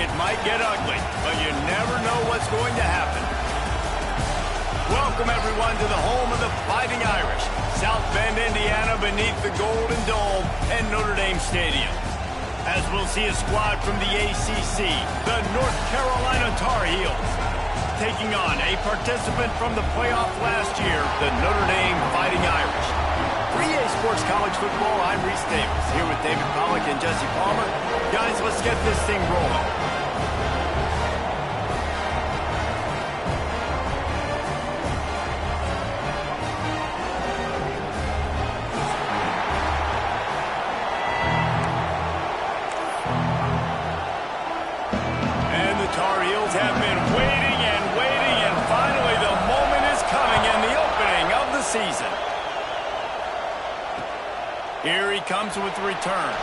It might get ugly, but you never know what's going to happen. Welcome, everyone, to the home of the Fighting Irish, South Bend, Indiana, beneath the Golden Dome and Notre Dame Stadium. As we'll see a squad from the ACC, the North Carolina Tar Heels, taking on a participant from the playoff last year, the Notre Dame Fighting Irish. For EA Sports College Football, I'm Reese Davis, here with David Pollack and Jesse Palmer. Guys, let's get this thing rolling. And the Tar Heels have been waiting and waiting, and finally the moment is coming in the opening of the season. Here he comes with the return.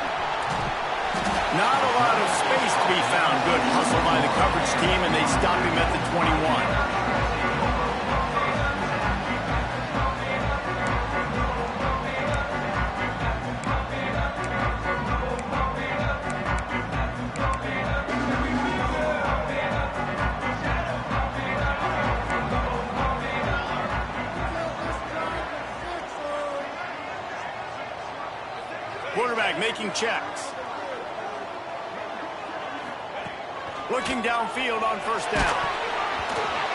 Not a lot of space to be found. Good hustle by the coverage team, and they stop him at the 21. Quarterback making checks. Looking downfield on first down.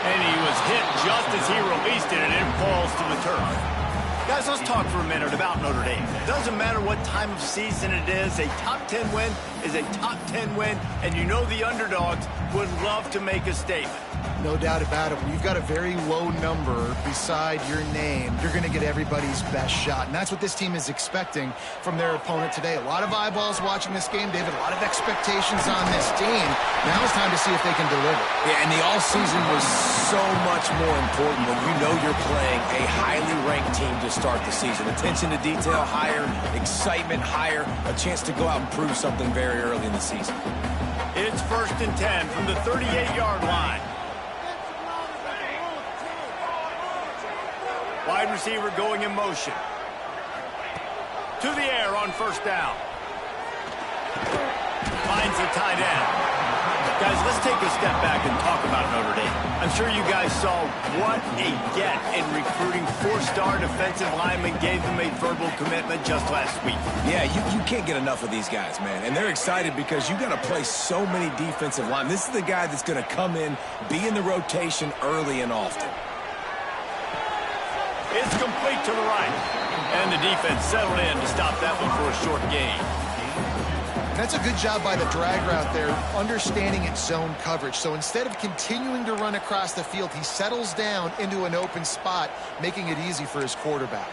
And he was hit just as he released it, and it falls to the turf. Guys, let's talk for a minute about Notre Dame. It doesn't matter what time of season it is. A top 10 win is a top 10 win, and you know the underdogs would love to make a statement. No doubt about it. When you've got a very low number beside your name, you're going to get everybody's best shot. And that's what this team is expecting from their opponent today. A lot of eyeballs watching this game, David. A lot of expectations on this team. Now it's time to see if they can deliver. Yeah, and the offseason was so much more important when you know you're playing a highly ranked team to start the season. Attention to detail higher, excitement higher, a chance to go out and prove something very early in the season. It's 1st and 10 from the 38-yard line. Wide receiver going in motion. To the air on first down. Finds the tight end. Guys, let's take a step back and talk about Notre Dame. I'm sure you guys saw what a get in recruiting. 4-star defensive linemen, gave them a verbal commitment just last week. Yeah, you can't get enough of these guys, man. And they're excited because you got to play so many defensive linemen. This is the guy that's going to come in, be in the rotation early and often. It's complete to the right. And the defense settled in to stop that one for a short gain. That's a good job by the drag route there, understanding its zone coverage. So instead of continuing to run across the field, he settles down into an open spot, making it easy for his quarterback.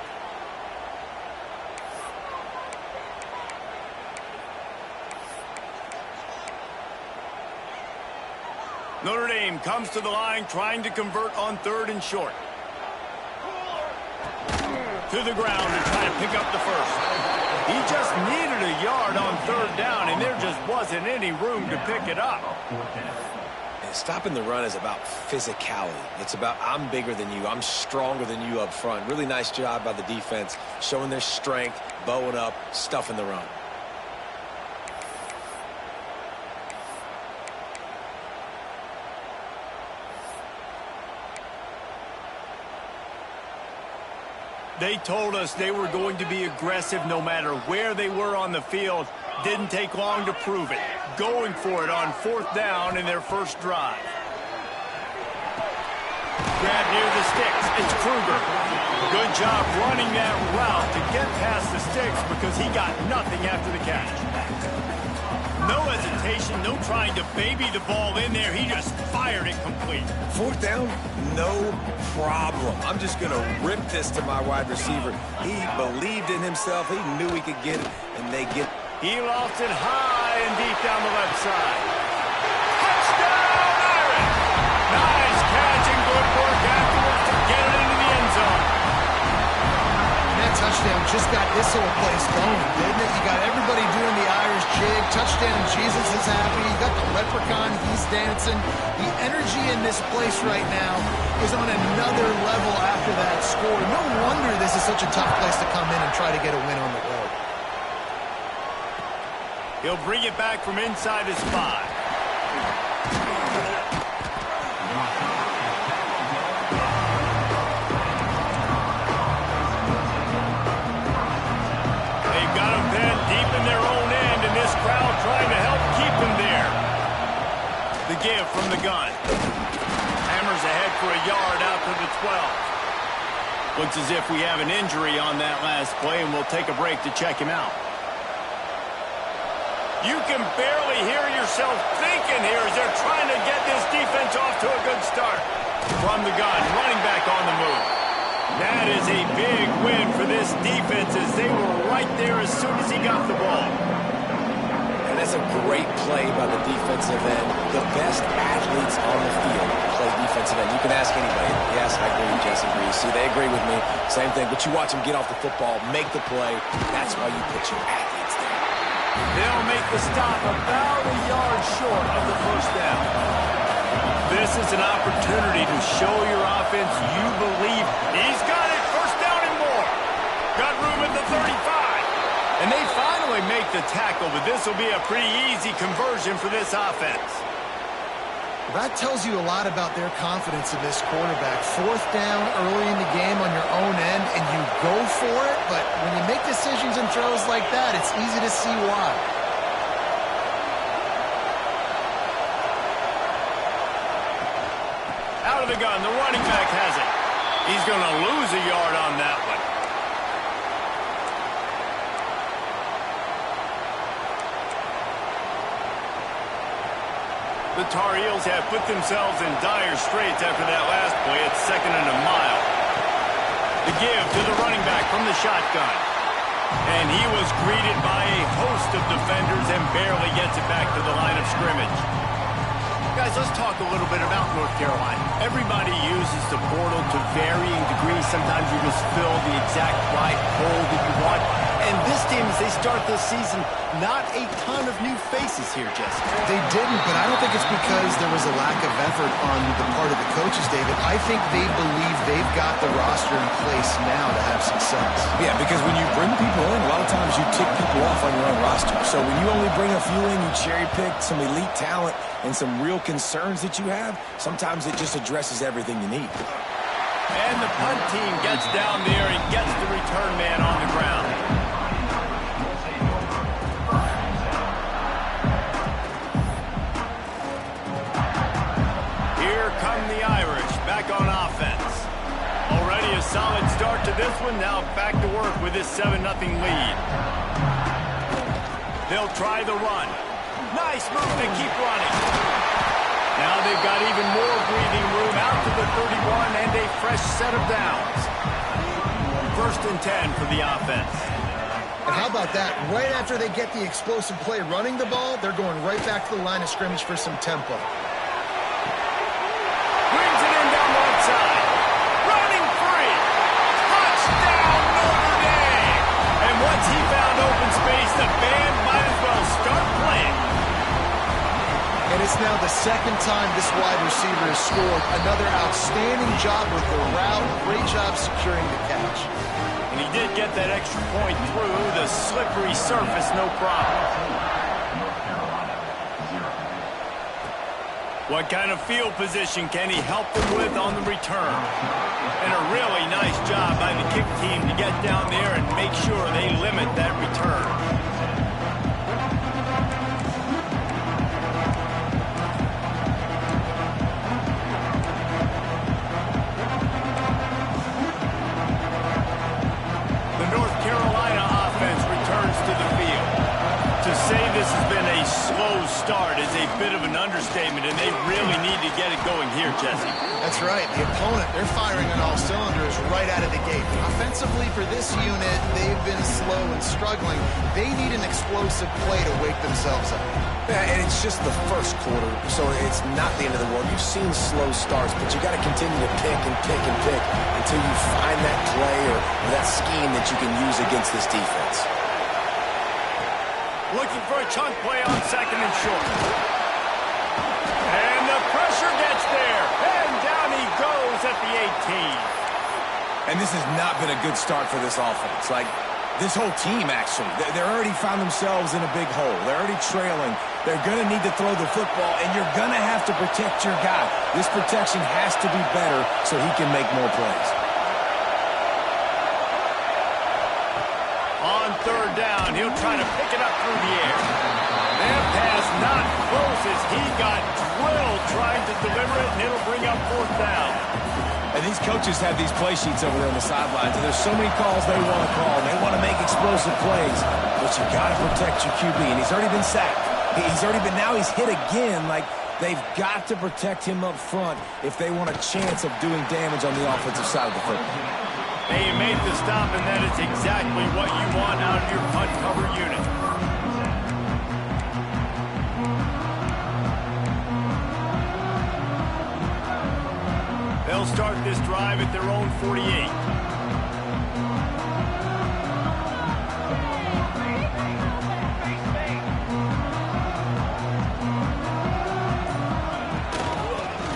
Notre Dame comes to the line trying to convert on 3rd and short. To the ground and try to pick up the first. He just needed a yard on 3rd down, and there just wasn't any room to pick it up. And stopping the run is about physicality. It's about I'm bigger than you. I'm stronger than you up front. Really nice job by the defense, showing their strength, bowing up, stuffing the run. They told us they were going to be aggressive no matter where they were on the field. Didn't take long to prove it. Going for it on 4th down in their first drive. Grab near the sticks. It's Kruger. Good job running that route to get past the sticks because he got nothing after the catch. No hesitation, no trying to baby the ball in there. He just fired it complete. 4th down, no problem. I'm just going to rip this to my wide receiver. He believed in himself. He knew he could get it, and they get it. He lost it high and deep down the left side. Touchdown, Irish! Nice catch and good work afterwards to get it into the end zone. That touchdown just got this whole place going, didn't it? You got everybody doing the Irish jig. Touchdown, Jesus is happy. You got the leprechaun, he's dancing. The energy in this place right now is on another level after that score. No wonder this is such a tough place to come in and try to get a win on the road. He'll bring it back from inside his 5. They've got them pinned deep in their own end, and this crowd trying to help keep them there. The give from the gun. Hammers ahead for a yard out to the 12. Looks as if we have an injury on that last play, and we'll take a break to check him out. You can barely hear yourself thinking here as they're trying to get this defense off to a good start. From the gun, running back on the move. That is a big win for this defense as they were right there as soon as he got the ball. And that's a great play by the defensive end. The best athletes on the field play defensive end. You can ask anybody. Yes, I agree. Jesse agrees. See, they agree with me. Same thing. But you watch them get off the football, make the play. That's why you put your athletes there. They'll make the stop about a yard short of the first down. This is an opportunity to show your offense you believe. He's got it. First down and more. Got room at the 35. And they finally make the tackle, but this will be a pretty easy conversion for this offense. That tells you a lot about their confidence in this quarterback. Fourth down early in the game on your own end, and you go for it, but when you make decisions and throws like that, it's easy to see why. Out of the gun, the running back has it. He's going to lose a yard on that one. The Tar Heels have put themselves in dire straits after that last play. It's 2nd and a mile. The give to the running back from the shotgun. And he was greeted by a host of defenders and barely gets it back to the line of scrimmage. Guys, let's talk a little bit about North Carolina. Everybody uses the portal to varying degrees. Sometimes you just fill the exact right hole that you want. And this team, as they start this season, not a ton of new faces here, Jesse. They didn't, but I don't think it's because there was a lack of effort on the part of the coaches, David. I think they believe they've got the roster in place now to have success. Yeah, because when you bring people in, a lot of times you tick people off on your own roster. So when you only bring a few in, you cherry-pick some elite talent and some real concerns that you have, sometimes it just addresses everything you need. And the punt team gets down there and gets the return man on the ground. Here come the Irish back on offense. Already a solid start to this one. Now back to work with this 7-0 lead. They'll try the run. Nice move to keep running. Now they've got even more breathing room out to the 31 and a fresh set of downs. 1st and 10 for the offense. And how about that? Right after they get the explosive play running the ball, they're going right back to the line of scrimmage for some tempo. Brings it in down the left side. Running free. Touchdown Notre Dame. And once he found open space, the band might as well start playing. And it's now the 2nd time this wide receiver has scored. Another outstanding job with the route. Great job securing the catch. And he did get that extra point through the slippery surface, no problem. What kind of field position can he help them with on the return? And a really nice job by the kick team to get down there and make sure they limit that return. This has been a slow start is a bit of an understatement, and they really need to get it going here, Jesse. That's right. The opponent, they're firing on all cylinders right out of the gate. Offensively for this unit, they've been slow and struggling. They need an explosive play to wake themselves up. Yeah, and it's just the first quarter, so it's not the end of the world. You've seen slow starts, but you got to continue to pick and pick and pick until you find that play or that scheme that you can use against this defense. Looking for a chunk play on 2nd and short. And the pressure gets there. And down he goes at the 18. And this has not been a good start for this offense. Like, this whole team, actually. They're already found themselves in a big hole. They're already trailing. they're going to need to throw the football, and you're going to have to protect your guy. This protection has to be better so he can make more plays. On third down, he'll try to pick it up through the air. That pass not close as he got drilled trying to deliver it, and it'll bring up fourth down. And these coaches have these play sheets over there on the sidelines, and there's so many calls they want to call. They want to make explosive plays, but you got to protect your QB, and he's already been sacked. Now he's hit again. Like, they've got to protect him up front if they want a chance of doing damage on the offensive side of the football. They made the stop, and that is exactly what you want out of your punt cover unit. They'll start this drive at their own 48.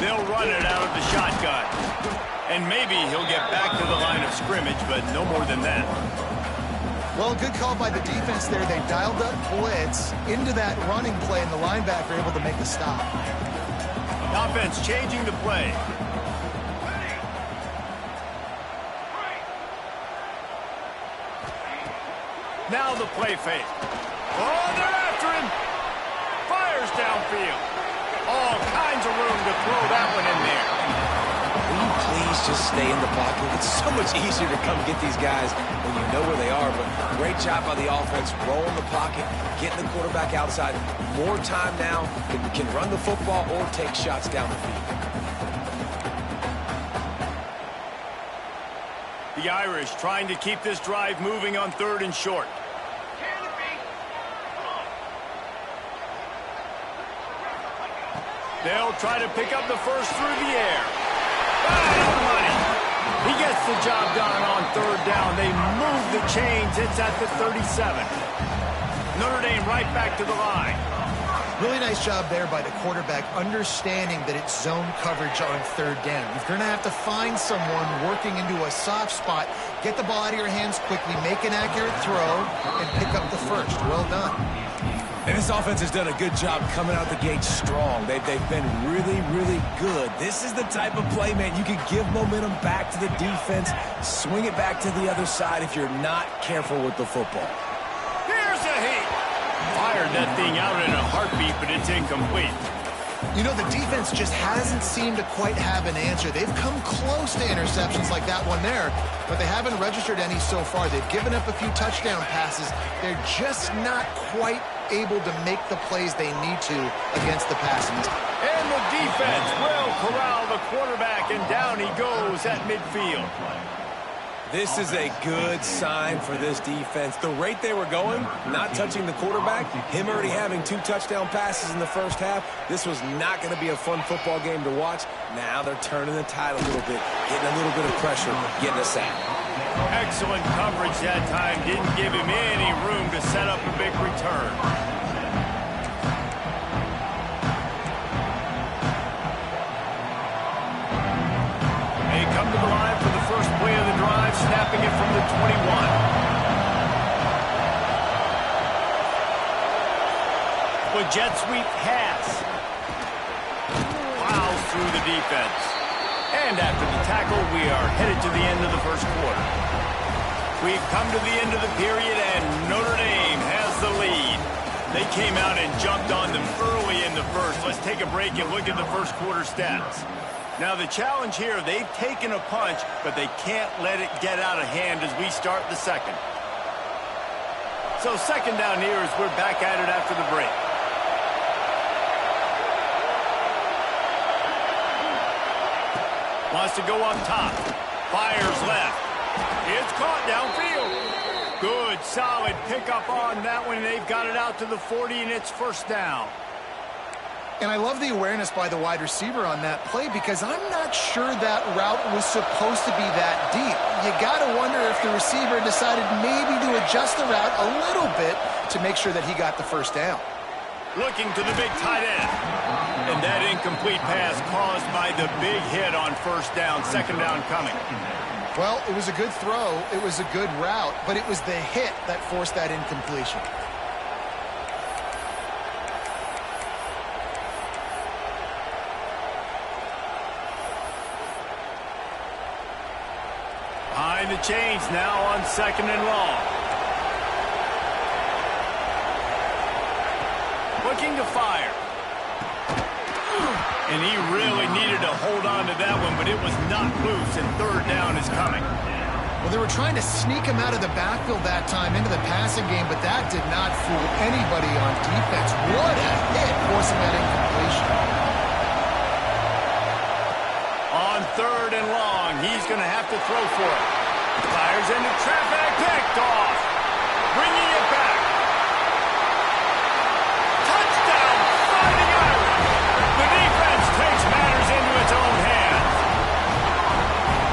They'll run it out of the shotgun. And maybe he'll get back to the line of scrimmage, but no more than that. Well, good call by the defense there. They dialed up blitz into that running play, and the linebacker able to make the stop. Offense changing the play. Now the play fake. Oh, they're after him. Fires downfield. All kinds of room to throw that one in there. Will you please just stay in the pocket? It's so much easier to come get these guys when you know where they are, but great job by the offense, rolling the pocket, getting the quarterback outside. More time now, can run the football or take shots down the field. The Irish trying to keep this drive moving on third and short. They'll try to pick up the first through the air. Right on money. He gets the job done on third down. They move the chains. It's at the 37. Notre Dame right back to the line. Really nice job there by the quarterback, understanding that it's zone coverage on third down. You're going to have to find someone working into a soft spot, get the ball out of your hands quickly, make an accurate throw, and pick up the first. Well done. And this offense has done a good job coming out the gate strong. They've been really, really good. This is the type of play, man, you can give momentum back to the defense, swing it back to the other side if you're not careful with the football. Here's a hit. Fired that thing out in a heartbeat, but it's incomplete. You know, the defense just hasn't seemed to quite have an answer. They've come close to interceptions like that one there, but they haven't registered any so far. They've given up a few touchdown passes. They're just not quite able to make the plays they need to against the passing team. And the defense will corral the quarterback, and down he goes at midfield. This is a good sign for this defense. The rate they were going, not touching the quarterback, him already having 2 touchdown passes in the first half, this was not going to be a fun football game to watch. Now they're turning the tide a little bit, getting a little bit of pressure, getting a sack. Excellent coverage that time. Didn't give him any room to set up a big return. They come to the line for the first play of the drive, snapping it from the 21. With jet sweep pass. Plows through the defense. And after the tackle, we are headed to the end of the first quarter. We've come to the end of the period, and Notre Dame has the lead. They came out and jumped on them early in the first. Let's take a break and look at the first quarter stats. Now, the challenge here, they've taken a punch, but they can't let it get out of hand as we start the second. So second down here as we're back at it after the break. Wants to go up top. Fires left. It's caught downfield. Good, solid pickup on that one. They've got it out to the 40, and it's first down. And I love the awareness by the wide receiver on that play, because I'm not sure that route was supposed to be that deep. You got to wonder if the receiver decided maybe to adjust the route a little bit to make sure that he got the first down. Looking to the big tight end. And that incomplete pass caused by the big hit on first down, second down coming. Well, it was a good throw, it was a good route, but it was the hit that forced that incompletion. the change now on 2nd and long. Looking to fire. And he really needed to hold on to that one, but it was not loose, and 3rd down is coming. Well, they were trying to sneak him out of the backfield that time into the passing game, but that did not fool anybody on defense. What a hit, forcing that incompletion. On 3rd and long, he's going to have to throw for it. Fires into traffic, picked off. Bringing it back. Touchdown, Fighting Irish. The defense takes matters into its own hands.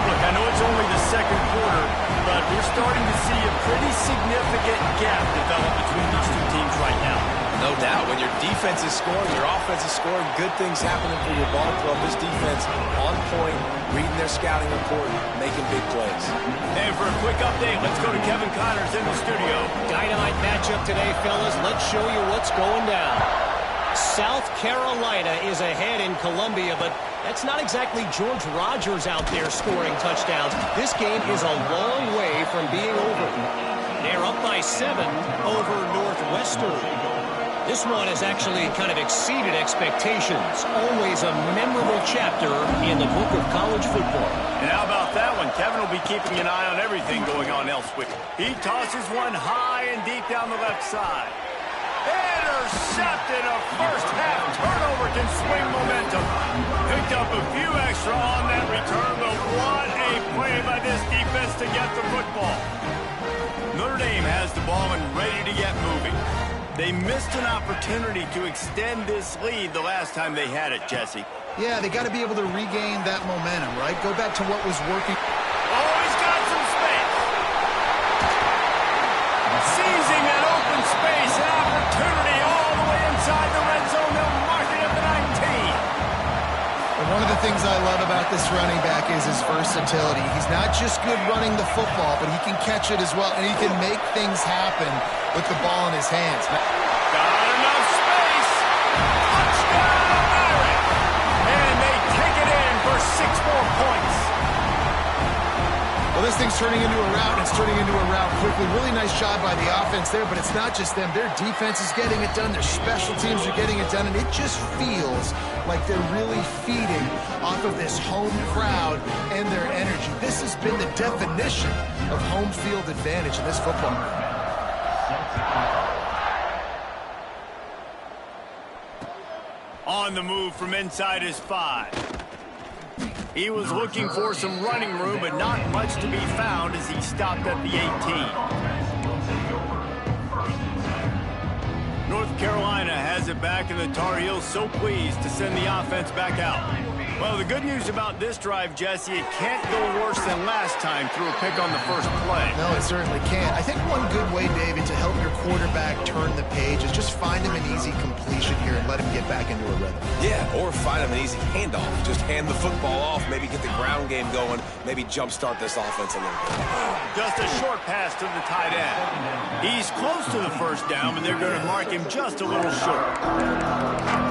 Look, I know it's only the 2nd quarter, but we're starting to see a pretty significant gap develop between these two teams right now. No doubt. When your defense is scoring, your offense is scoring, good things happening for your ball club. This defense on point, reading their scouting report, making big plays. And for a quick update, let's go to Kevin Connors in the studio. Dynamite matchup today, fellas. Let's show you what's going down. South Carolina is ahead in Columbia, but that's not exactly George Rogers out there scoring touchdowns. This game is a long way from being over. They're up by 7 over Northwestern. This one has actually kind of exceeded expectations. Always a memorable chapter in the book of college football. And how about that one? Kevin will be keeping an eye on everything going on elsewhere. He tosses one high and deep down the left side. Intercepted. A first-half turnover can swing momentum. Picked up a few extra on that return, but what a play by this defense to get the football. Notre Dame has the ball and ready to get moving. They missed an opportunity to extend this lead the last time they had it, Jesse. Yeah, they got to be able to regain that momentum, right? Go back to what was working. Oh, he's got some space. Seizing that open space, an opportunity all the way inside the red zone. They'll mark it at the 19. One of the things I love about this running back is his versatility. He's not just good running the football, but he can catch it as well, and he can make things happen with the ball in his hands. Got enough space. Touchdown, Irish. And they take it in for 6 more points. Well, this thing's turning into a rout. It's turning into a rout quickly. Really nice job by the offense there, but it's not just them. Their defense is getting it done. Their special teams are getting it done, and it just feels like they're really feeding off of this home crowd and their energy. This has been the definition of home field advantage in this football game. On the move from inside his 5. He was looking for some running room, but not much to be found as he stopped at the 18. North Carolina has it back, and the Tar Heels so pleased to send the offense back out. Well, the good news about this drive, Jesse, it can't go worse than last time through a pick on the first play. No, it certainly can't. I think one good way, David, to help your quarterback turn the page is just find him an easy completion here and let him get back into a rhythm. Yeah, or find him an easy handoff. Just hand the football off, maybe get the ground game going, maybe jumpstart this offense a little bit. Just a short pass to the tight end. He's close to the first down, but they're going to mark him just a little short.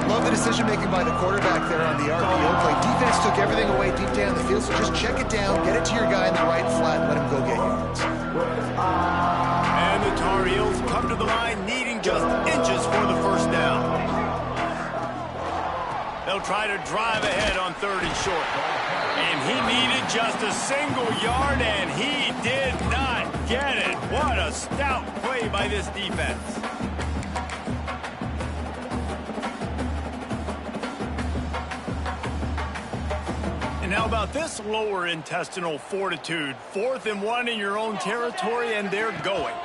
Love the decision-making by the quarterback there on the RPO play. Defense took everything away deep down the field, so just check it down, get it to your guy in the right flat, and let him go get yards. And the Tar Heels come to the line needing just inches for the first down. They'll try to drive ahead on 3rd and short. And he needed just a single yard, and he did not get it. What a stout play by this defense. And how about this lower intestinal fortitude? 4th and 1 in your own territory, and they're going.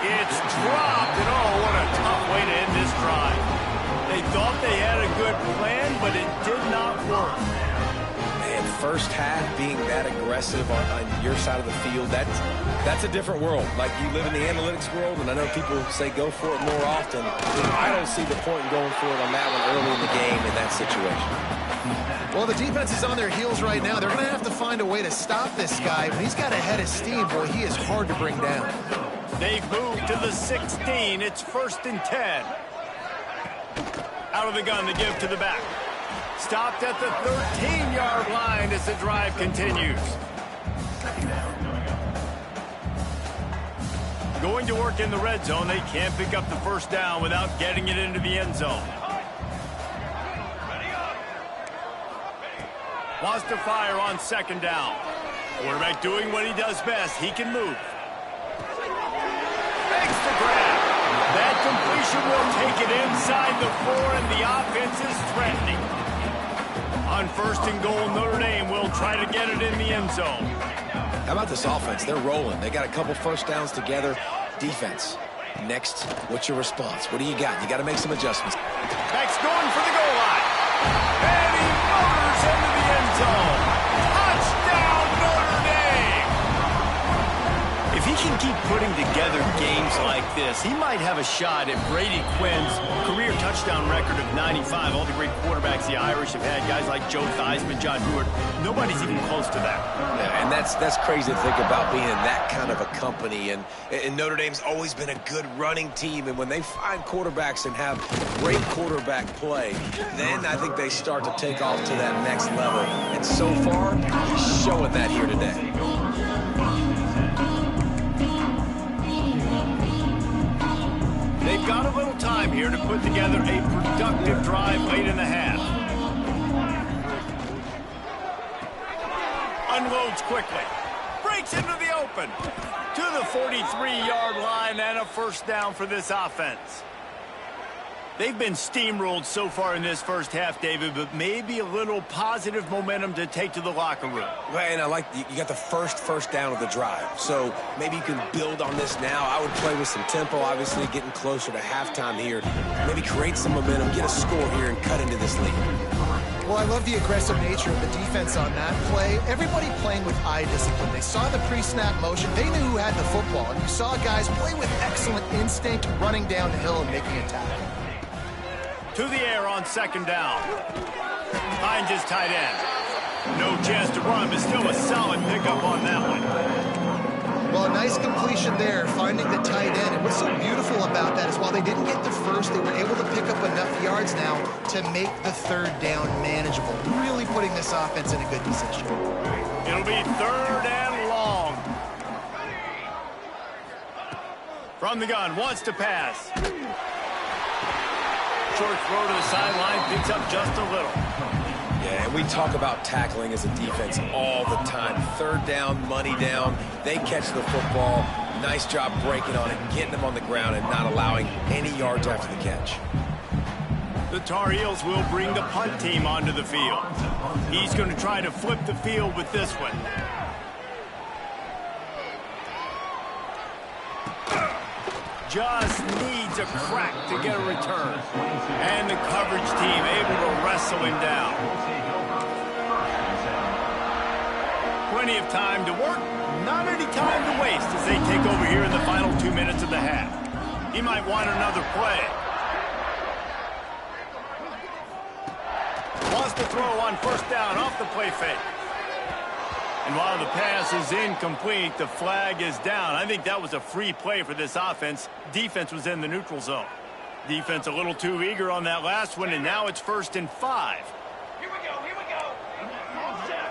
It's dropped, and oh, what a tough way to end this drive. They thought they had a good plan, but it did not work. Man, first half being that aggressive on your side of the field, that's a different world. Like, you live in the analytics world, and I know people say go for it more often. I don't see the point in going for it on that one early in the game in that situation. Well, the defense is on their heels right now. They're going to have to find a way to stop this guy. When he's got a head of steam, boy, he is hard to bring down. They've moved to the 16. It's 1st and 10. Out of the gun to give to the back. Stopped at the 13-yard line as the drive continues. Going to work in the red zone, they can't pick up the first down without getting it into the end zone. Wants to fire on second down. Quarterback doing what he does best. He can move. Makes the grab. That completion will take it inside the 4, and the offense is threatening. On first and goal, Notre Dame will try to get it in the end zone. How about this offense? They're rolling. They got a couple first downs together. Defense. Next, what's your response? What do you got? You got to make some adjustments. Back's going for the goal line. And he motors into the end zone. Touchdown, Notre Dame! If he can keep putting together games like this, he might have a shot at Brady Quinn's career touchdown record of 95. All the great quarterbacks the Irish have had, guys like Joe Theismann, John Hewart, nobody's even close to that. Yeah, and that's crazy to think about being in that kind of a company. And Notre Dame's always been a good running team. And when they find quarterbacks and have great quarterback play, then I think they start to take off to that next level. And so far, he's showing that here today. They've got a little time here to put together a productive drive late in the half. Unloads quickly. Breaks into the open. To the 43-yard line and a first down for this offense. They've been steamrolled so far in this first half, David, but maybe a little positive momentum to take to the locker room. Right, and I like you got the first down of the drive. So maybe you can build on this now. I would play with some tempo, obviously getting closer to halftime here. Maybe create some momentum, get a score here, and cut into this lead. Well, I love the aggressive nature of the defense on that play. Everybody playing with eye discipline. They saw the pre-snap motion. They knew who had the football. And you saw guys play with excellent instinct, running down the hill and making a tackle. To the air on second down. Finds his tight end. No chance to run, but still a solid pickup on that one. Well, a nice completion there, finding the tight end. And what's so beautiful about that is while they didn't get the first, they were able to pick up enough yards now to make the third down manageable. Really putting this offense in a good position. It'll be third and long. From the gun, wants to pass. Short throw to the sideline, picks up just a little. Yeah, and we talk about tackling as a defense all the time. Third down, money down. They catch the football. Nice job breaking on it, getting them on the ground, and not allowing any yards after the catch. The Tar Heels will bring the punt team onto the field. He's going to try to flip the field with this one. Just needs a crack to get a return. And the coverage team able to wrestle him down. Plenty of time to work, not any time to waste as they take over here in the final 2 minutes of the half. He might want another play. Wants to throw on first down off the play fake. And while the pass is incomplete, the flag is down. I think that was a free play for this offense. Defense was in the neutral zone. Defense a little too eager on that last one, and now it's 1st and 5. Here we go, here we go. All set.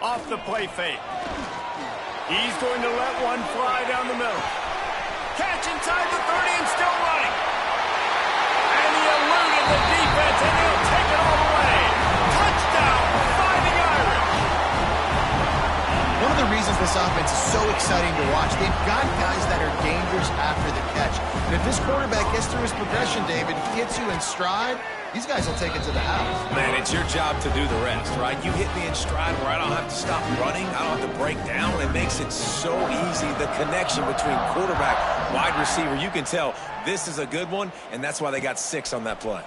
Off the play fake. He's going to let one fly down the middle. Catch inside the 30 and still running. And he eluded the defense, and he'll take it all the way. Touchdown, Fighting Irish. One of the reasons this offense is so exciting to watch, they've got guys that are dangerous after the catch. And if this quarterback gets through his progression, David, he hits you in stride, these guys will take it to the house. Man, it's your job to do the rest, right? You hit me in stride where I don't have to stop running. I don't have to break down. It makes it so easy. The connection between quarterback, wide receiver, you can tell this is a good one, and that's why they got 6 on that play.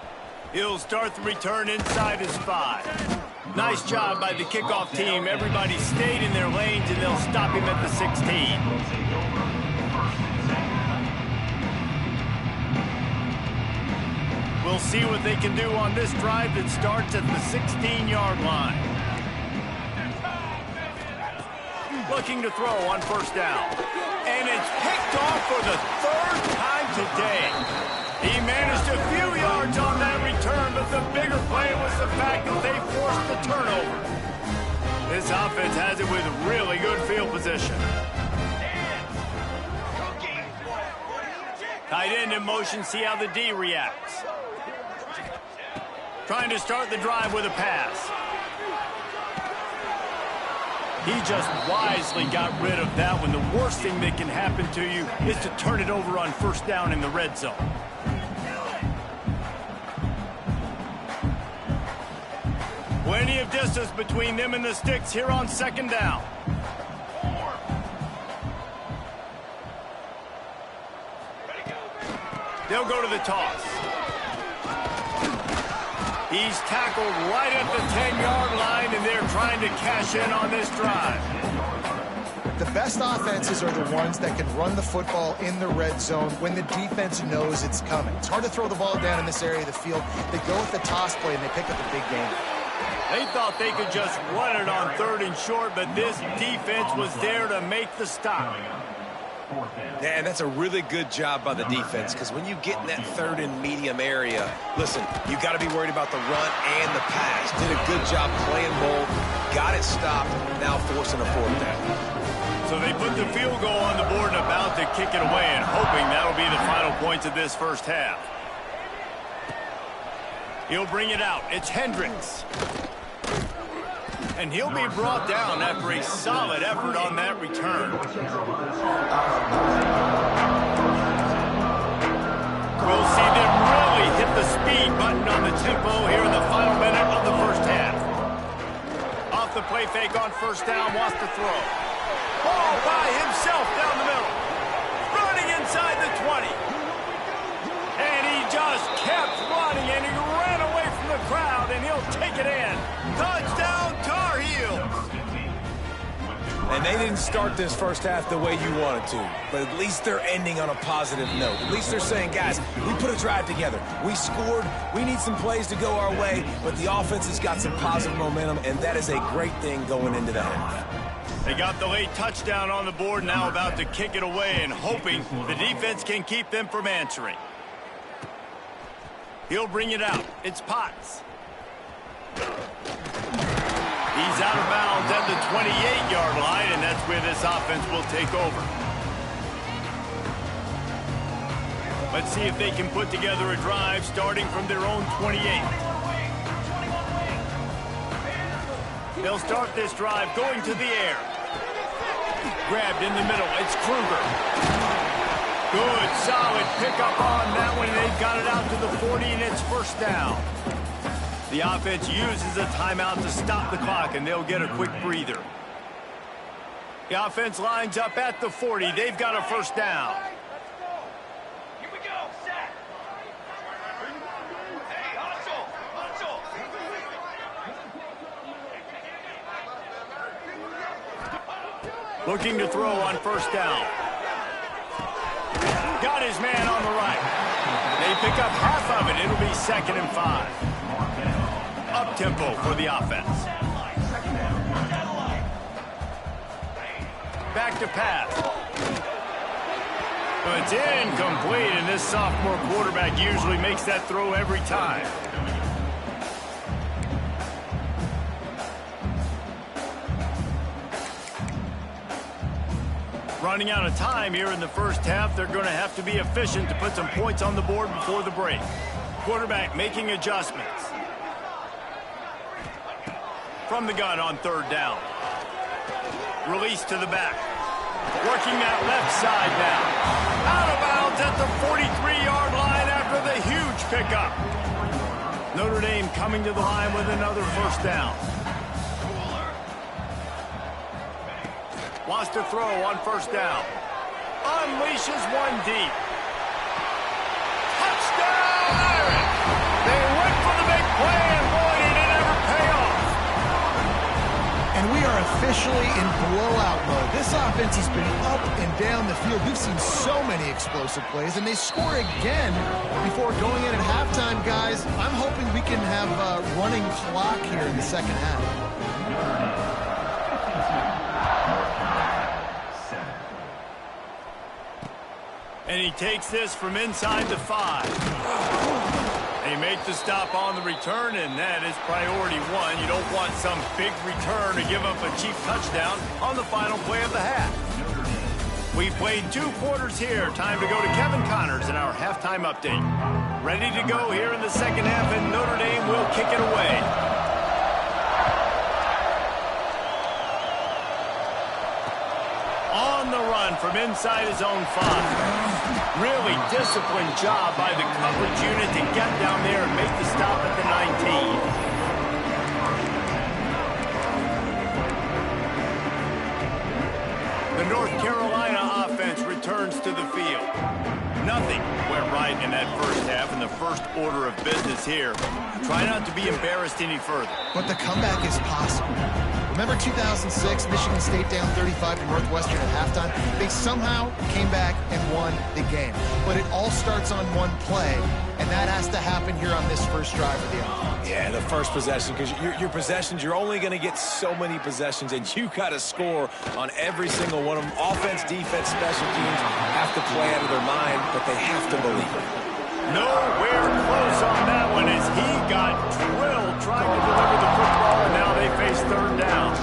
He'll start the return inside his 5. Nice job by the kickoff team. Everybody stayed in their lanes, and they'll stop him at the 16. We'll see what they can do on this drive that starts at the 16-yard line. Looking to throw on first down. And it's picked off for the 3rd time today. He managed a few yards on that return, but the bigger play was the fact that they forced the turnover. This offense has it with really good field position. Tight end in motion, see how the D reacts. Trying to start the drive with a pass. He just wisely got rid of that one. The worst thing that can happen to you is to turn it over on first down in the red zone. Plenty of distance between them and the sticks here on second down. They'll go to the toss. He's tackled right at the 10-yard line, and they're trying to cash in on this drive. The best offenses are the ones that can run the football in the red zone when the defense knows it's coming. It's hard to throw the ball down in this area of the field. They go with the toss play, and they pick up a big game. They thought they could just run it on 3rd and short, but this defense was there to make the stop. Yeah, and that's a really good job by the defense, because when you get in that 3rd and medium area, listen, you got to be worried about the run and the pass. Did a good job playing both, got it stopped, now forcing a 4th down. So they put the field goal on the board and about to kick it away, and hoping that'll be the final points of this first half. He'll bring it out. It's Hendricks. And he'll be brought down after a solid effort on that return. We'll see them really hit the speed button on the tempo here in the final minute of the first half. Off the play fake on first down, wants to throw. Ball by himself down the middle. Running inside the 20. And he just kept running, and he ran away from the crowd, and he'll take it in. Touchdown, Tar Heels! And they didn't start this first half the way you wanted to, but at least they're ending on a positive note. At least they're saying, guys, we put a drive together. We scored. We need some plays to go our way, but the offense has got some positive momentum, and that is a great thing going into the half. They got the late touchdown on the board, now about to kick it away and hoping the defense can keep them from answering. He'll bring it out. It's Potts. He's out of bounds at the 28-yard line, and that's where this offense will take over. Let's see if they can put together a drive starting from their own 28. They'll start this drive going to the air. Grabbed in the middle. It's Kruger. Good, solid pickup on that one. They've got it out to the 40, and it's first down. The offense uses a timeout to stop the clock, and they'll get a quick breather. The offense lines up at the 40. They've got a first down. Here we go, set. Hey, hustle, hustle. Looking to throw on first down. Got his man on the right. They pick up half of it. It'll be 2nd and 5. Up-tempo for the offense. Back to pass. It's incomplete, and this sophomore quarterback usually makes that throw every time. Running out of time here in the first half. They're going to have to be efficient to put some points on the board before the break. Quarterback making adjustments. From the gun on 3rd down. Release to the back. Working that left side now. Out of bounds at the 43-yard line after the huge pickup. Notre Dame coming to the line with another first down. Wants to throw on first down. Unleashes one deep. Touchdown, Irish! They went for the big play, and boy, did it ever pay off. And we are officially in blowout mode. This offense has been up and down the field. We've seen so many explosive plays, and they score again before going in at halftime, guys. I'm hoping we can have a running clock here in the second half. And he takes this from inside the 5. They make the stop on the return, and that is priority one. You don't want some big return to give up a cheap touchdown on the final play of the half. We played 2 quarters here. Time to go to Kevin Connors in our halftime update. Ready to go here in the second half, and Notre Dame will kick it away. On the run from inside his own 5. Really disciplined job by the coverage unit to get down there and make the stop at the 19. The North Carolina offense returns to the field. Nothing went right in that first half, and the first order of business here. Try not to be embarrassed any further. But the comeback is possible. Remember 2006, Michigan State down 35 to Northwestern at halftime? They somehow came back and won the game. But it all starts on one play, and that has to happen here on this first drive of the offense. Yeah, the first possession, because your possessions, you're only going to get so many possessions, and you got to score on every single one of them. Offense, defense, special teams have to play out of their mind, but they have to believe it. Nowhere close on that one as he got drilled trying to deliver the football, and now they face third down.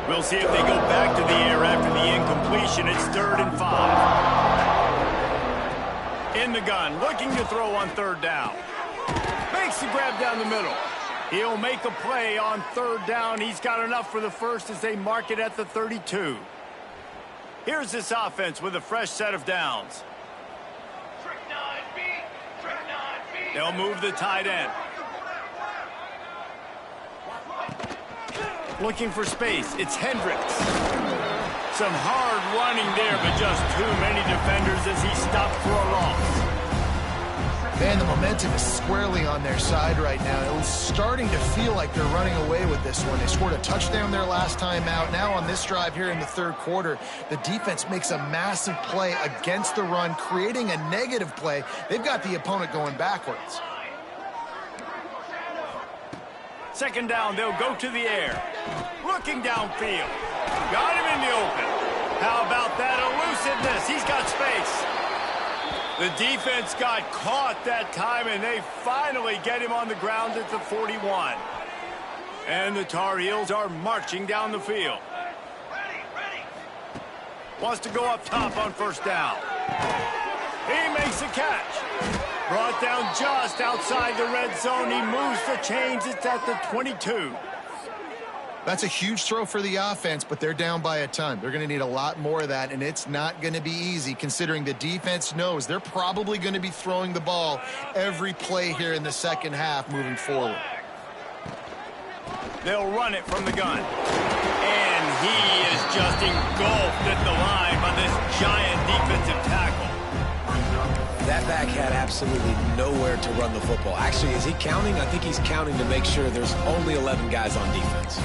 We'll see if they go back to the air after the incompletion. It's 3rd and 5. In the gun, looking to throw on 3rd down. Makes the grab down the middle. He'll make a play on 3rd down. He's got enough for the first as they mark it at the 32. Here's this offense with a fresh set of downs. They'll move the tight end. Looking for space. It's Hendricks. Some hard running there, but just too many defenders as he stopped for a loss. Man, the momentum is squarely on their side right now. It was starting to feel like they're running away with this one. They scored a touchdown their last time out. Now on this drive here in the 3rd quarter, the defense makes a massive play against the run, creating a negative play. They've got the opponent going backwards. 2nd down, they'll go to the air. Looking downfield. Got him in the open. How about that elusiveness? He's got space. The defense got caught that time, and they finally get him on the ground at the 41. And the Tar Heels are marching down the field. Wants to go up top on 1st down. He makes a catch. Brought down just outside the red zone. He moves the chains. It's at the 22. That's a huge throw for the offense, but they're down by a ton. They're going to need a lot more of that, and it's not going to be easy considering the defense knows they're probably going to be throwing the ball every play here in the second half moving forward. They'll run it from the gun. And he is just engulfed at the line by this giant defensive tackle. That back had absolutely nowhere to run the football. Actually, is he counting? I think he's counting to make sure there's only 11 guys on defense.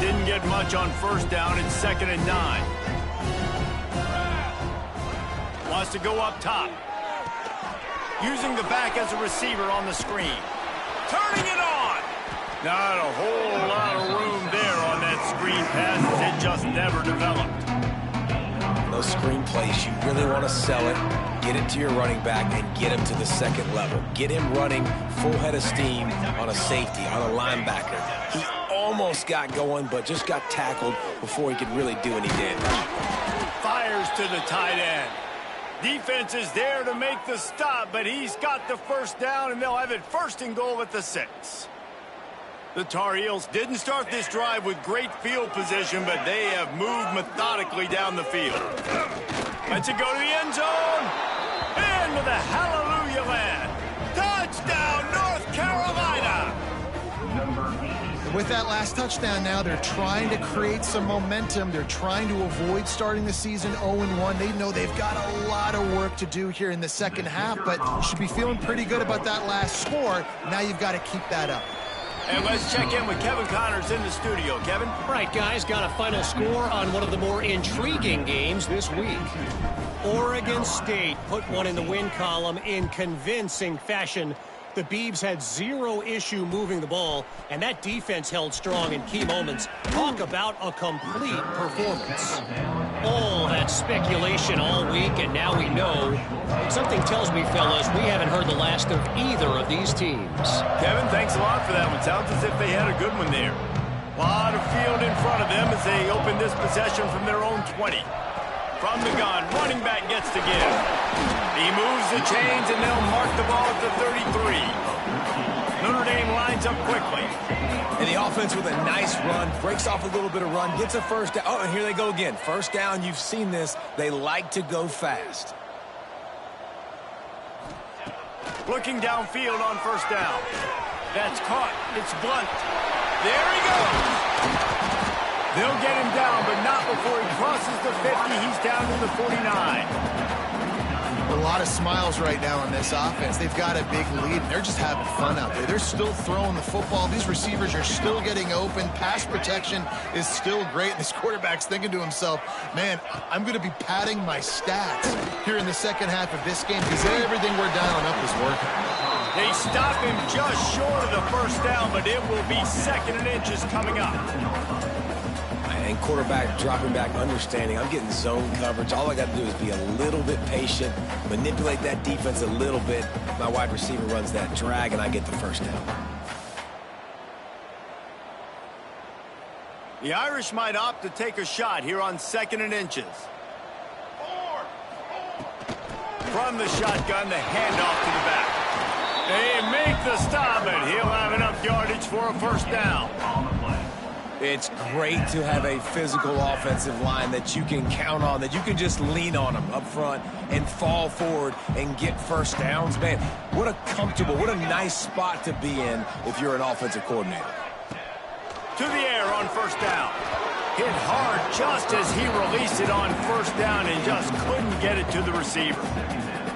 Didn't get much on 1st down. It's 2nd and 9. Wants to go up top. Using the back as a receiver on the screen. Turning it on. Not a whole lot of room there on that screen pass. It just never developed. Those screen plays, you really want to sell it, get it to your running back, and get him to the 2nd level. Get him running full head of steam on a safety, on a linebacker. He almost got going, but just got tackled before he could really do any damage. Fires to the tight end. Defense is there to make the stop, but he's got the 1st down, and they'll have it 1st and goal at the 6. The Tar Heels didn't start this drive with great field position, but they have moved methodically down the field. Let's it go to the end zone. Into the hallelujah land. Touchdown, North Carolina. And with that last touchdown now, they're trying to create some momentum. They're trying to avoid starting the season 0-1. They know they've got a lot of work to do here in the second half, but you should be feeling pretty good about that last score. Now you've got to keep that up. And let's check in with Kevin Connors in the studio. Kevin? Right, guys, got a final score on one of the more intriguing games this week. Oregon State put one in the win column in convincing fashion. The Beavs had zero issue moving the ball, and that defense held strong in key moments. Talk about a complete performance. All that speculation all week, and now we know. Something tells me, fellas, we haven't heard the last of either of these teams. Kevin, thanks a lot for that one. Sounds as if they had a good one there. A lot of field in front of them as they open this possession from their own 20. From the gun, running back gets to give. He moves the chains, and they'll mark the ball at the 33. Notre Dame lines up quickly. And the offense with a nice run, breaks off a little bit of run, gets a first down. Oh, and here they go again. First down, you've seen this. They like to go fast. Looking downfield on first down. That's caught. It's Blunt. There he goes. They'll get him down, but not before he crosses the 50. He's down to the 49. A lot of smiles right now on this offense. They've got a big lead, and they're just having fun out there. They're still throwing the football. These receivers are still getting open. Pass protection is still great. This quarterback's thinking to himself, man, I'm going to be padding my stats here in the second half of this game because everything we're dialing up is working. They stop him just short of the first down, but it will be 2nd and inches coming up. And quarterback dropping back, understanding I'm getting zone coverage. All I got to do is be a little bit patient, manipulate that defense a little bit. My wide receiver runs that drag, and I get the first down. The Irish might opt to take a shot here on 2nd and inches. From the shotgun, the handoff to the back. They make the stop, and he'll have enough yardage for a first down. It's great to have a physical offensive line that you can count on, that you can just lean on them up front and fall forward and get first downs. Man, what a comfortable, what a nice spot to be in if you're an offensive coordinator. To the air on first down. Hit hard just as he released it on first down and just couldn't get it to the receiver.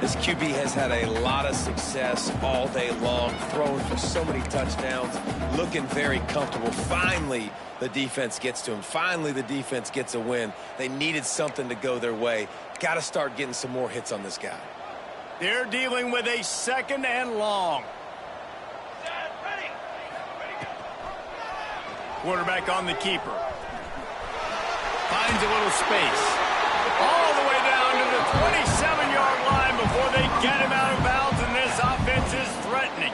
This QB has had a lot of success all day long, throwing for so many touchdowns, looking very comfortable. Finally, the defense gets to him. Finally, the defense gets a win. They needed something to go their way. Got to start getting some more hits on this guy. They're dealing with a 2nd and long. Quarterback on the keeper. Finds a little space. All the way down to the 27-yard line before they get him out of bounds, and this offense is threatening.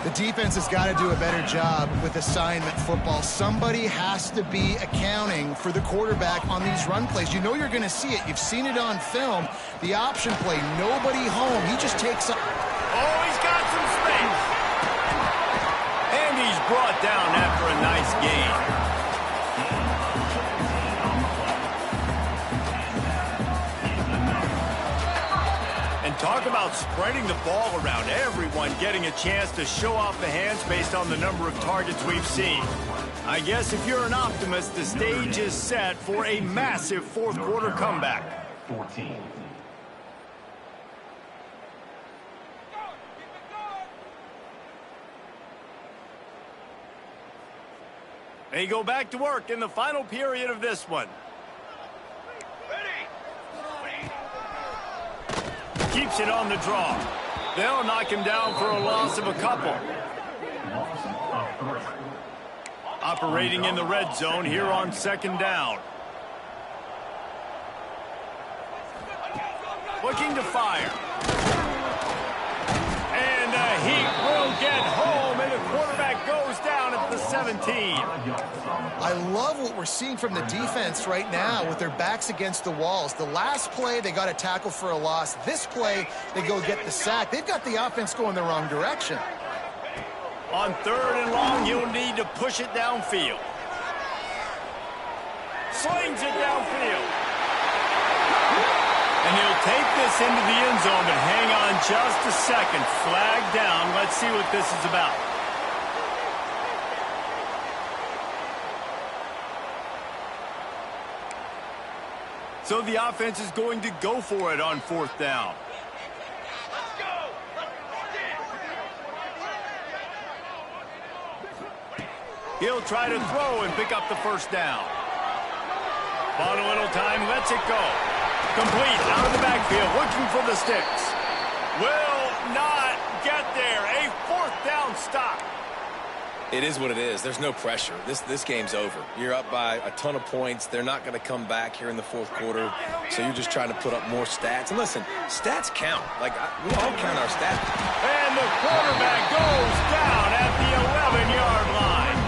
The defense has got to do a better job with assignment football. Somebody has to be accounting for the quarterback on these run plays. You know you're going to see it. You've seen it on film. The option play, nobody home. He just takes up. Oh, he's got some space. And he's brought down after a nice gain. Talk about spreading the ball around. Everyone getting a chance to show off the hands based on the number of targets we've seen. I guess if you're an optimist, the stage is set for a massive fourth-quarter comeback. 14. They go back to work in the final period of this one. Keeps it on the draw. They'll knock him down for a loss of a couple. Operating in the red zone here on 2nd down. Looking to fire. And the Heat will get home, and the quarterback goes down at the 17. I love what we're seeing from the defense right now with their backs against the walls. The last play, they got a tackle for a loss. This play, they go get the sack. They've got the offense going the wrong direction. On 3rd and long, he'll need to push it downfield. Slings it downfield. And he'll take this into the end zone, but hang on just a second. Flag down. Let's see what this is about. So the offense is going to go for it on 4th down. Let's go. He'll try to throw and pick up the first down. Bought a little time, lets it go. Complete, out of the backfield, looking for the sticks. Will not get there. down stop. It is what it is. There's no pressure. This game's over. You're up by a ton of points. They're not going to come back here in the fourth quarter, so you're just trying to put up more stats. And listen, stats count. Like, we all count our stats. And the quarterback goes down at the 11-yard line.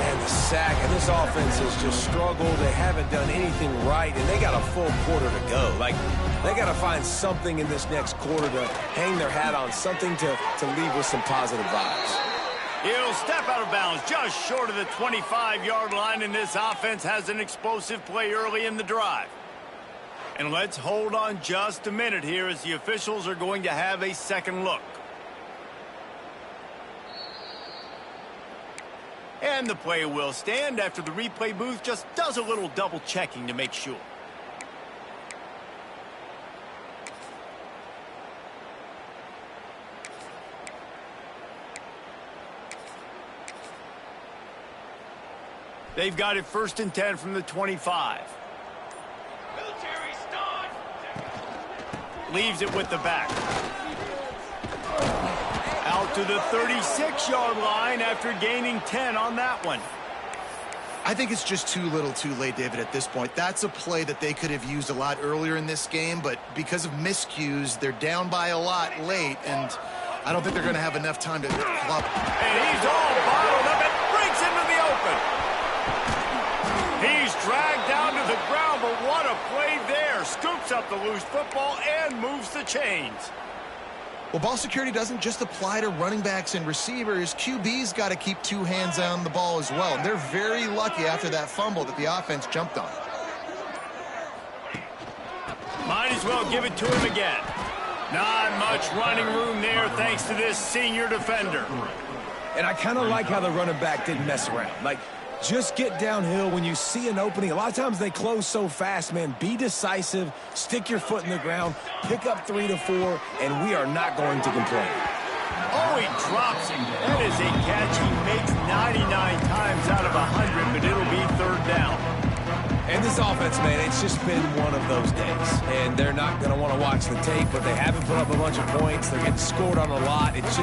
Man, the sack, and this offense has just struggled. They haven't done anything right, and they got a full quarter to go. Like, they got to find something in this next quarter to hang their hat on, something to leave with some positive vibes. He'll step out of bounds just short of the 25-yard line, and this offense has an explosive play early in the drive. And let's hold on just a minute here as the officials are going to have a second look. And the play will stand after the replay booth just does a little double checking to make sure. They've got it 1st and 10 from the 25. Military start. Leaves it with the back. Out to the 36-yard line after gaining 10 on that one. I think it's just too little too late, David, at this point. That's a play that they could have used a lot earlier in this game, but because of miscues, they're down by a lot late, and I don't think they're going to have enough time to club. And he's all bottled up and breaks into the open. He's dragged down to the ground, but what a play there. Scoops up the loose football and moves the chains. Well, ball security doesn't just apply to running backs and receivers. QB's got to keep two hands on the ball as well. And they're very lucky after that fumble that the offense jumped on. Might as well give it to him again. Not much running room there thanks to this senior defender. And I kind of like how the running back didn't mess around. Like, just get downhill when you see an opening. A lot of times they close so fast, man. Be decisive, stick your foot in the ground, pick up 3 to 4, and we are not going to complain. Oh, he drops him. That is a catch he makes 99 times out of 100, but it'll be 3rd down. And this offense, man, it's just been one of those days. And they're not going to want to watch the tape, but they haven't put up a bunch of points. They're getting scored on a lot. It's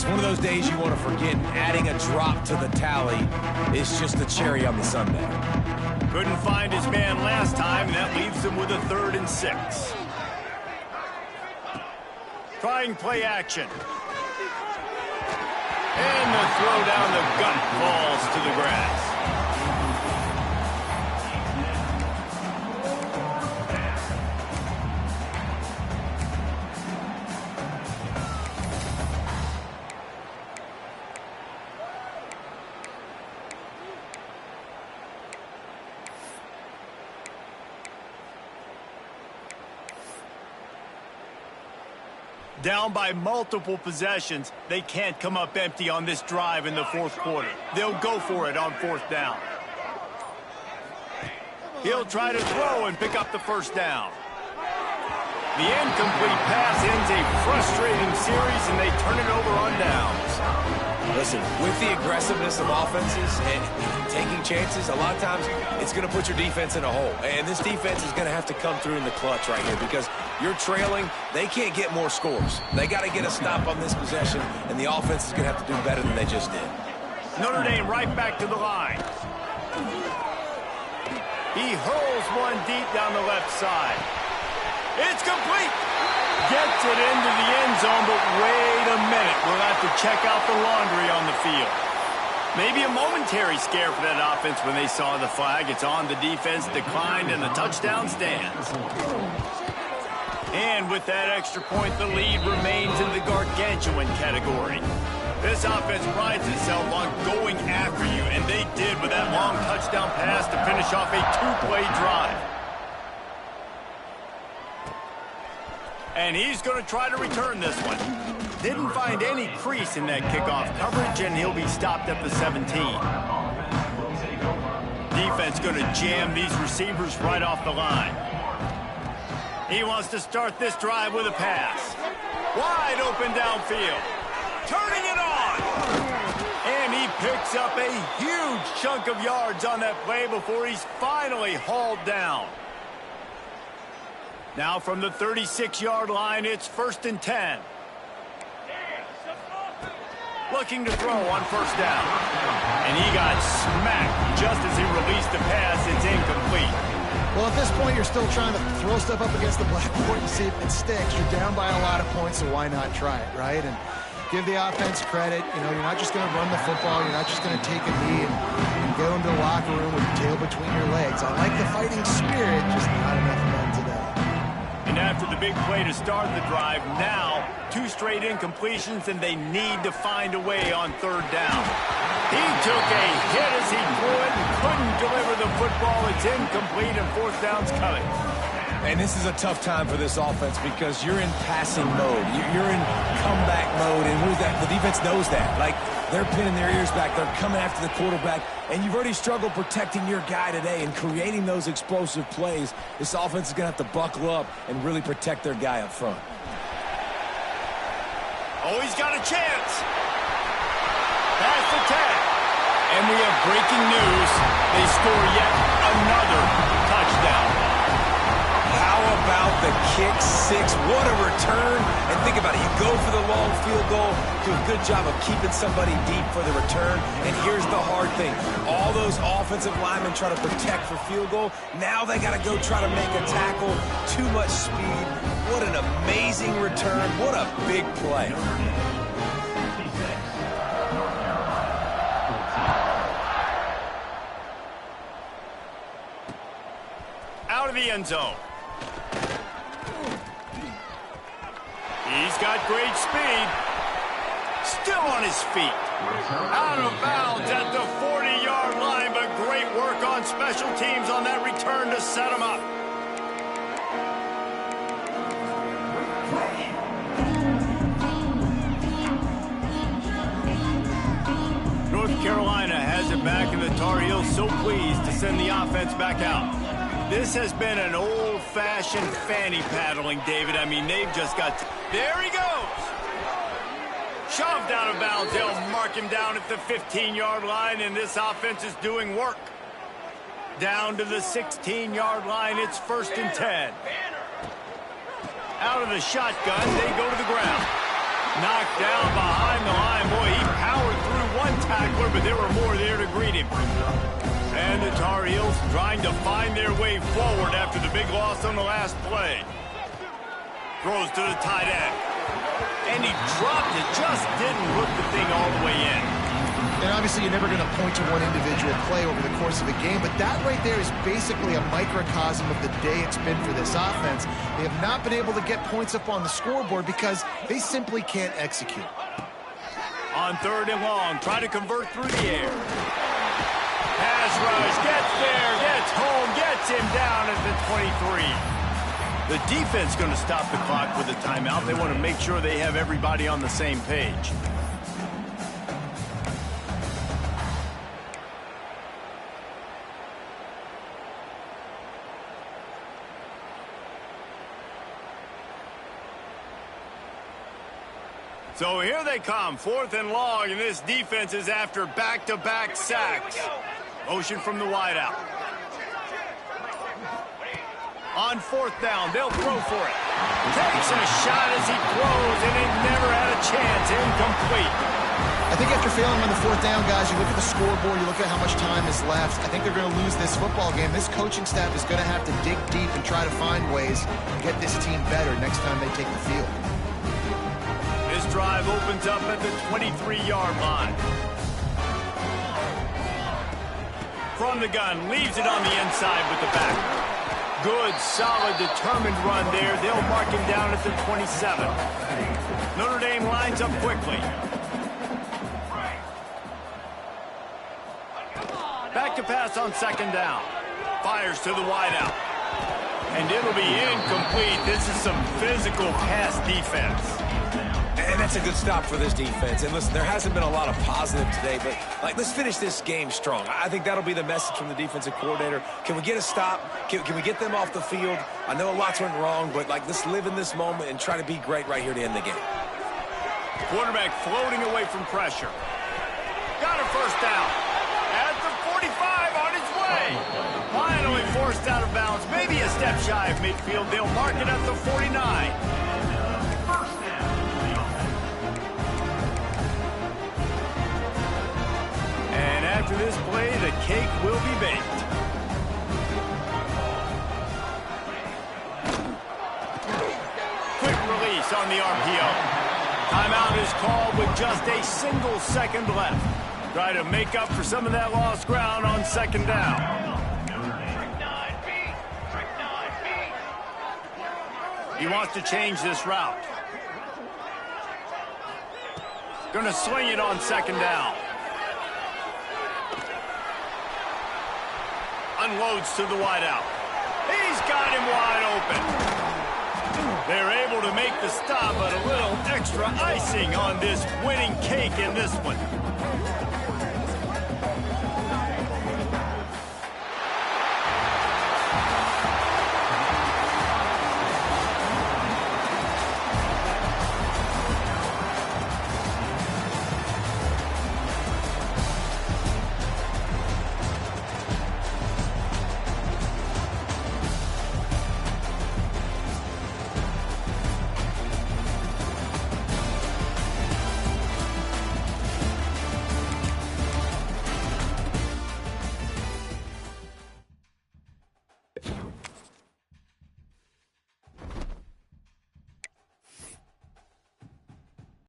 one of those days you want to forget. Adding a drop to the tally is just the cherry on the sundae. Couldn't find his man last time, and that leaves him with a 3rd and 6. Trying play action. And the throw down the gut falls to the grass. Down by multiple possessions, they can't come up empty on this drive in the 4th quarter. They'll go for it on 4th down. He'll try to throw and pick up the 1st down. The incomplete pass ends a frustrating series, and they turn it over on downs. Listen, with the aggressiveness of offenses and taking chances, a lot of times it's going to put your defense in a hole. And this defense is going to have to come through in the clutch right here because you're trailing. They can't get more scores. They got to get a stop on this possession, and the offense is going to have to do better than they just did. Notre Dame right back to the line. He hurls one deep down the left side. It's complete. Gets it into the end zone, but wait a minute. We'll have to check out the laundry on the field. Maybe a momentary scare for that offense when they saw the flag. It's on, the defense declined, and the touchdown stands. And with that extra point, the lead remains in the gargantuan category. This offense prides itself on going after you, and they did with that long touchdown pass to finish off a 2-play drive. And he's going to try to return this one. Didn't find any crease in that kickoff coverage, and he'll be stopped at the 17. Defense going to jam these receivers right off the line. He wants to start this drive with a pass. Wide open downfield. Turning it on. And he picks up a huge chunk of yards on that play before he's finally hauled down. Now from the 36-yard line, it's 1st and 10. looking to throw on first down. And he got smacked just as he released the pass. It's incomplete. Well, at this point, you're still trying to throw stuff up against the blackboard and see if it sticks. You're down by a lot of points, so why not try it, right? And give the offense credit. You know, you're not just going to run the football. You're not just going to take a knee and go into the locker room with your tail between your legs. I like the fighting spirit, just not enough of that today. And after the big play to start the drive, now 2 straight incompletions, and they need to find a way on third down. He took a hit as he threw it and couldn't deliver the football. It's incomplete, and fourth down's coming. And this is a tough time for this offense because you're in passing mode. You're in comeback mode, and what is that? The defense knows that. Like, they're pinning their ears back. They're coming after the quarterback, and you've already struggled protecting your guy today and creating those explosive plays. This offense is going to have to buckle up and really protect their guy up front. Oh, he's got a chance. Pass attack. And we have breaking news. They score yet another touchdown. How about the kick six? What a return. And think about it. You go for the long field goal, do a good job of keeping somebody deep for the return. And here's the hard thing. All those offensive linemen try to protect for field goal. Now they got to go try to make a tackle. Too much speed. What an amazing return. What a big play. Out of the end zone. He's got great speed. Still on his feet. Out of bounds at the 40-yard line, but great work on special teams on that return to set him up. North Carolina has it back, and the Tar Heels so pleased to send the offense back out. This has been an old-fashioned fanny paddling, David. I mean, they've just got... There he goes! Shoved out of bounds. They'll mark him down at the 15-yard line, and this offense is doing work. Down to the 16-yard line. It's 1st and 10. Out of the shotgun, they go to the ground. Knocked down behind the line. Boy, he powered through one tackler, but there were more there to greet him. And the Tar Heels trying to find their way forward after the big loss on the last play. Throws to the tight end. And he dropped it. Just didn't hook the thing all the way in. And obviously you're never going to point to one individual play over the course of a game, but that right there is basically a microcosm of the day it's been for this offense. They have not been able to get points up on the scoreboard because they simply can't execute. On 3rd and long, try to convert through the air. Pass rush, gets there, gets home, gets him down at the 23. The defense going to stop the clock with a timeout. They want to make sure they have everybody on the same page. So here they come, 4th and long, and this defense is after back-to-back sacks. Motion from the wideout. On 4th down, they'll throw for it. Takes a shot as he throws, and he never had a chance. Incomplete. I think after failing on the 4th down, guys, you look at the scoreboard, you look at how much time is left. I think they're going to lose this football game. This coaching staff is going to have to dig deep and try to find ways to get this team better next time they take the field. This drive opens up at the 23-yard line. From the gun, leaves it on the inside with the back. Good, solid, determined run there. They'll mark him down at the 27. Notre Dame lines up quickly. Back to pass on 2nd down. Fires to the wideout. And it'll be incomplete. This is some physical pass defense. And that's a good stop for this defense. And listen, there hasn't been a lot of positive today, but let's finish this game strong. I think that'll be the message from the defensive coordinator. Can we get a stop? Can we get them off the field? I know lots went wrong, but let's live in this moment and try to be great right here to end the game. Quarterback floating away from pressure. Got a 1st down. At the 45 on his way. Finally forced out of bounds. Maybe a step shy of midfield. They'll mark it at the 49. cake will be baked. Quick release on the RPO. Timeout is called with just a single second left. Try to make up for some of that lost ground on second down. He wants to change this route. Gonna swing it on second down. Unloads to the wideout. He's got him wide open. They're able to make the stop, but a little extra icing on this winning cake in this one.